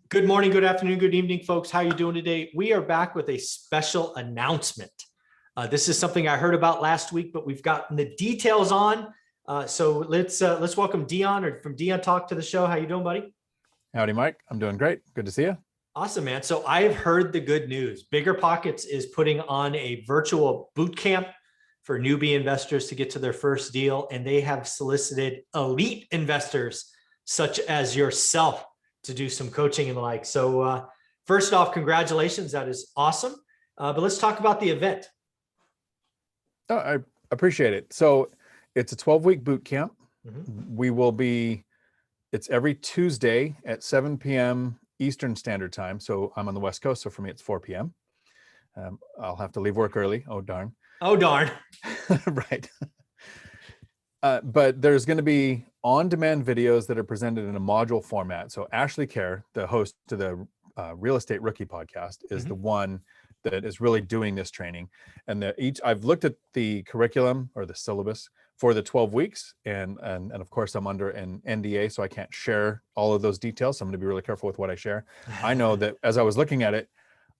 Good morning, good afternoon, good evening, folks. How are you doing today? We are back with a special announcement. This is something I heard about last week, but we've gotten the details on. So let's welcome Dion or from Dion Talk to the show. How you doing, buddy? Howdy, Mike. I'm doing great. Good to see you. Awesome, man. So I've heard the good news. BiggerPockets is putting on a virtual boot camp for newbie investors to get to their first deal, and they have solicited elite investors such as yourself to do some coaching and the like. So first off, congratulations. That is awesome. But let's talk about the event. Oh, I appreciate it. So it's a 12-week boot camp. It's every Tuesday at 7 p.m. Eastern Standard Time. So I'm on the West Coast. So for me, it's 4 p.m. I'll have to leave work early. Oh, darn. Oh, darn. Right. But there's going to be on-demand videos that are presented in a module format. So Ashley Kerr, the host to the Real Estate Rookie podcast, is the one that is really doing this training. And I've looked at the curriculum or the syllabus for the 12 weeks. And of course, I'm under an NDA, so I can't share all of those details. So I'm going to be really careful with what I share. I know that as I was looking at it,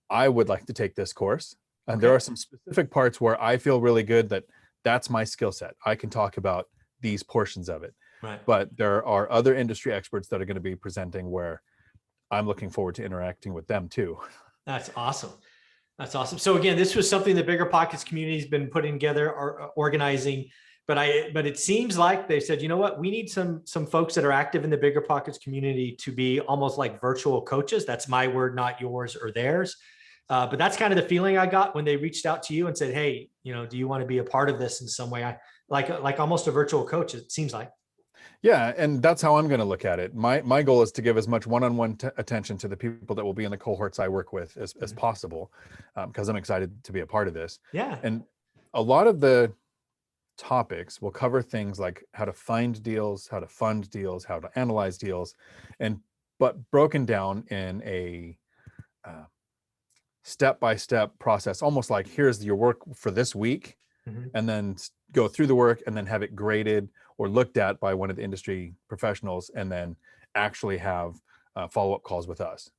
I would like to take this course. And there are some specific parts where I feel really good that that's my skill set. I can talk about these portions of it. Right. But there are other industry experts that are going to be presenting where I'm looking forward to interacting with them too. That's awesome. That's awesome. So again, this was something the BiggerPockets community has been putting together or organizing, but it seems like they said, you know what, we need some folks that are active in the BiggerPockets community to be almost like virtual coaches. That's my word, not yours or theirs. But that's kind of the feeling I got when they reached out to you and said, hey, do you want to be a part of this in some way? I like almost a virtual coach, it seems like. Yeah, and that's how I'm going to look at it. My goal is to give as much one-on-one attention to the people that will be in the cohorts I work with as possible, because I'm excited to be a part of this. Yeah. And a lot of the topics will cover things like how to find deals, how to fund deals, how to analyze deals, but broken down in a step-by-step process, almost like here's your work for this week, and then go through the work and then have it graded or looked at by one of the industry professionals, and then actually have follow-up calls with us.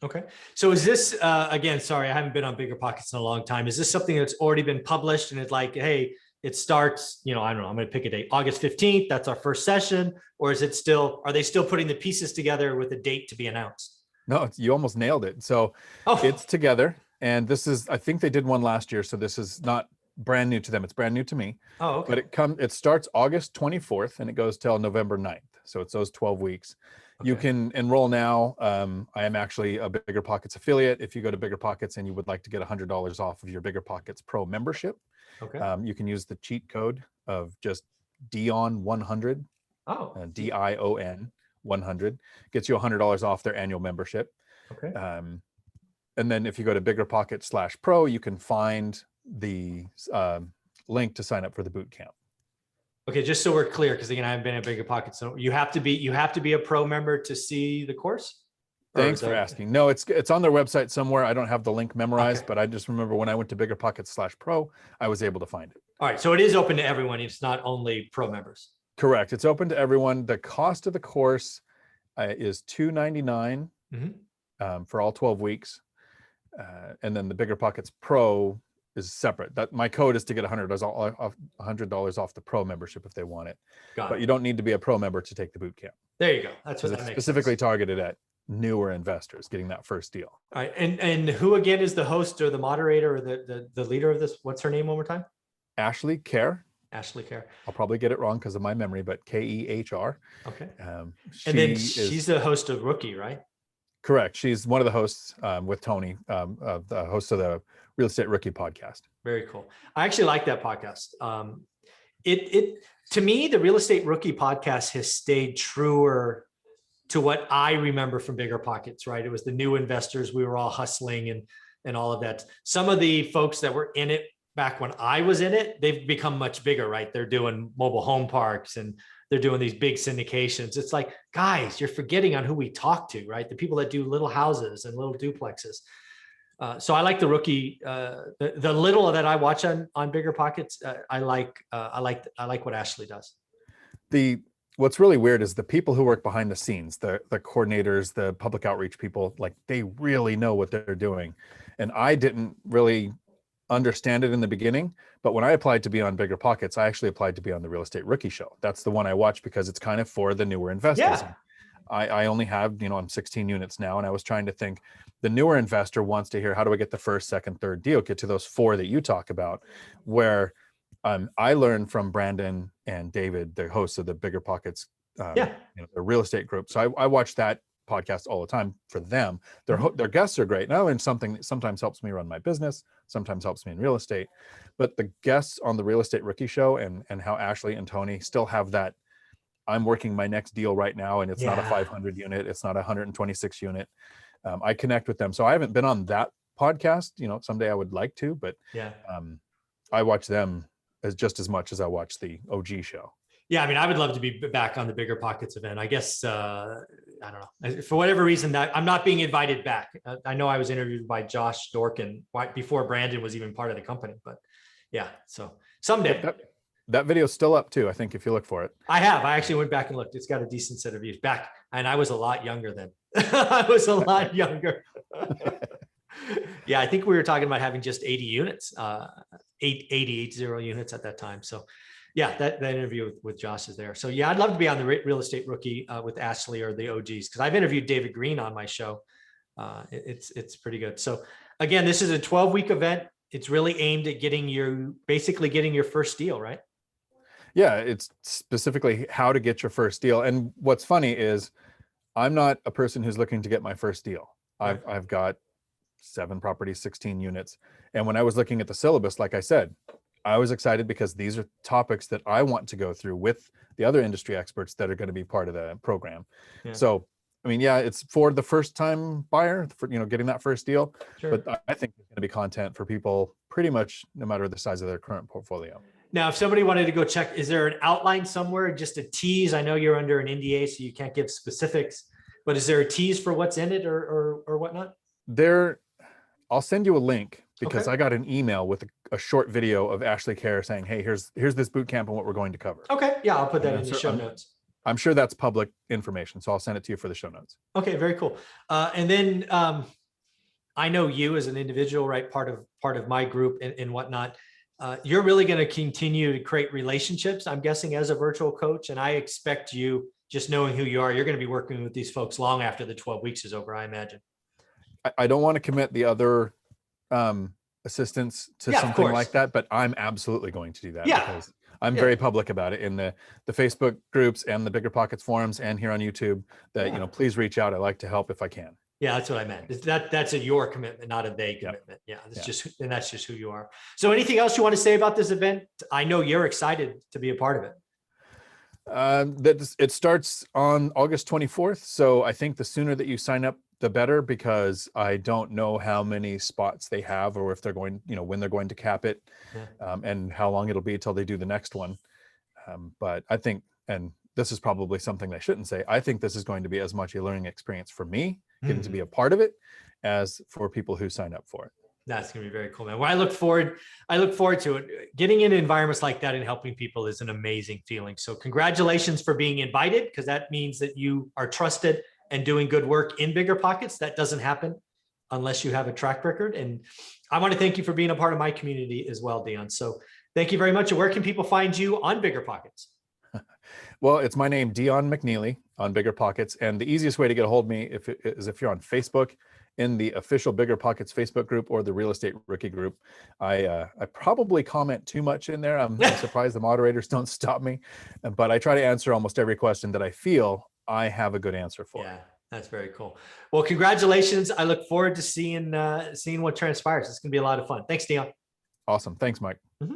Okay. So is this, again, sorry, I haven't been on BiggerPockets in a long time. Is this something that's already been published and it's like, hey, it starts, I don't know, I'm going to pick a date, August 15th, that's our first session, or are they still putting the pieces together with a date to be announced? No, you almost nailed it. So it's together, and I think they did one last year. So this is not brand new to them. It's brand new to me. Oh, okay. But it starts August 24th and it goes till November 9th. So it's those 12 weeks. Okay. You can enroll now. I am actually a BiggerPockets affiliate. If you go to BiggerPockets and you would like to get $100 off of your BiggerPockets Pro membership, you can use the cheat code of just Dion 100. Dion 100 gets you $100 off their annual membership. Okay. And then if you go to BiggerPockets/Pro, you can find the link to sign up for the boot camp. Okay, just so we're clear, because again, I haven't been at BiggerPockets, so you have to be a pro member to see the course. Thanks for asking. No, it's on their website somewhere. I don't have the link memorized, but I just remember when I went to BiggerPockets/Pro, I was able to find it. All right, so it is open to everyone. It's not only pro members. Correct. It's open to everyone. The cost of the course is $299 for all 12 weeks. And then the BiggerPockets Pro is separate. That my code is to get $100 off the Pro membership if they want it. But you don't need to be a Pro member to take the boot camp. There you go. That's what it's specifically targeted at newer investors getting that first deal. All right. And who again is the host or the moderator or the leader of this? What's her name one more time? Ashley Kerr. Ashley Kerr. I'll probably get it wrong because of my memory, but Kehr. Okay. And then she's the host of Rookie, right? Correct. She's one of the hosts with Tony, the host of the Real Estate Rookie podcast. Very cool. I actually like that podcast. To me, the Real Estate Rookie podcast has stayed truer to what I remember from BiggerPockets, right? It was the new investors. We were all hustling and all of that. Some of the folks that were in it back when I was in it, they've become much bigger, right? They're doing mobile home parks and they're doing these big syndications. It's like, guys, you're forgetting on who we talk to, right? The people that do little houses and little duplexes. So I like the Rookie, the little that I watch on BiggerPockets. I like what Ashley does. what's really weird is the people who work behind the scenes, the coordinators, the public outreach people, like they really know what they're doing. And I didn't really understand it in the beginning, but when I applied to be on BiggerPockets, I actually applied to be on the Real Estate Rookie Show. That's the one I watched because it's kind of for the newer investors. Yeah. I only have, I'm 16 units now, and I was trying to think the newer investor wants to hear, how do I get the first, second, third deal, get to those 4 that you talk about, where I learned from Brandon and David, the hosts of the BiggerPockets, Yeah. the real estate group. So I watch that podcast all the time for them. Their guests are great. And I learned something that sometimes helps me run my business, sometimes helps me in real estate. But the guests on the Real Estate Rookie Show and how Ashley and Tony still have that, I'm working my next deal right now, and it's not a 500 unit, it's not a 126 unit. I connect with them. So I haven't been on that podcast. Someday I would like to, but I watch them just as much as I watch the OG show. Yeah, I mean, I would love to be back on the BiggerPockets event. I guess I don't know, for whatever reason that I'm not being invited back. I know I was interviewed by Josh Dorkin before Brandon was even part of the company, but yeah, so someday. That video's still up too, I think, if you look for it. I actually went back and looked. It's got a decent set of views back, and I was a lot younger then. I was a lot younger. Yeah, I think we were talking about having just 80 units, 80 units at that time. So yeah, that interview with Josh is there. So yeah, I'd love to be on the Real Estate Rookie with Ashley or the OGs, because I've interviewed David Green on my show. It's pretty good. So again, this is a 12-week event. It's really aimed at basically getting your first deal, right? Yeah, it's specifically how to get your first deal. And what's funny is I'm not a person who's looking to get my first deal. Right. I've got 7 properties, 16 units. And when I was looking at the syllabus, like I said, I was excited because these are topics that I want to go through with the other industry experts that are going to be part of the program. Yeah. So, I mean, yeah, it's for the first time buyer, for, getting that first deal. Sure. But I think there's going to be content for people pretty much no matter the size of their current portfolio. Now, if somebody wanted to go check, is there an outline somewhere, just a tease? I know you're under an NDA, so you can't give specifics, but is there a tease for what's in it or whatnot? I'll send you a link because I got an email with a short video of Ashley Kerr saying, hey, here's this boot camp and what we're going to cover. Okay. Yeah, I'll put that in the show notes. I'm sure that's public information, so I'll send it to you for the show notes. Okay, very cool. And then I know you as an individual, right? Part of my group and whatnot. You're really going to continue to create relationships, I'm guessing, as a virtual coach. And I expect you, just knowing who you are, you're going to be working with these folks long after the 12 weeks is over, I imagine. I don't want to commit the other assistants to something like that, but I'm absolutely going to do that because I'm very public about it in the Facebook groups and the BiggerPockets forums and here on YouTube that, please reach out. I like to help if I can. Yeah, that's what I meant. That's a your commitment, not a they commitment. Yeah, that's just who you are. So anything else you want to say about this event? I know you're excited to be a part of it. It starts on August 24th. So I think the sooner that you sign up, the better, because I don't know how many spots they have or if they're going, when they're going to cap it, and how long it'll be until they do the next one. But I think, and this is probably something I shouldn't say, I think this is going to be as much a learning experience for me, getting to be a part of it, as for people who sign up for it. That's going to be very cool, man. Well, I look forward to it. Getting in environments like that and helping people is an amazing feeling. So congratulations for being invited, because that means that you are trusted and doing good work in BiggerPockets. That doesn't happen unless you have a track record. And I want to thank you for being a part of my community as well, Dion. So thank you very much. And where can people find you on BiggerPockets? Well, it's my name, Dion McNeely, on BiggerPockets. And the easiest way to get a hold of me is if you're on Facebook, in the official BiggerPockets Facebook group or the Real Estate Rookie group. I probably comment too much in there. I'm surprised the moderators don't stop me, but I try to answer almost every question that I feel I have a good answer for. Yeah, that's very cool. Well, congratulations. I look forward to seeing what transpires. It's going to be a lot of fun. Thanks, Dion. Awesome. Thanks, Mike. Mm-hmm.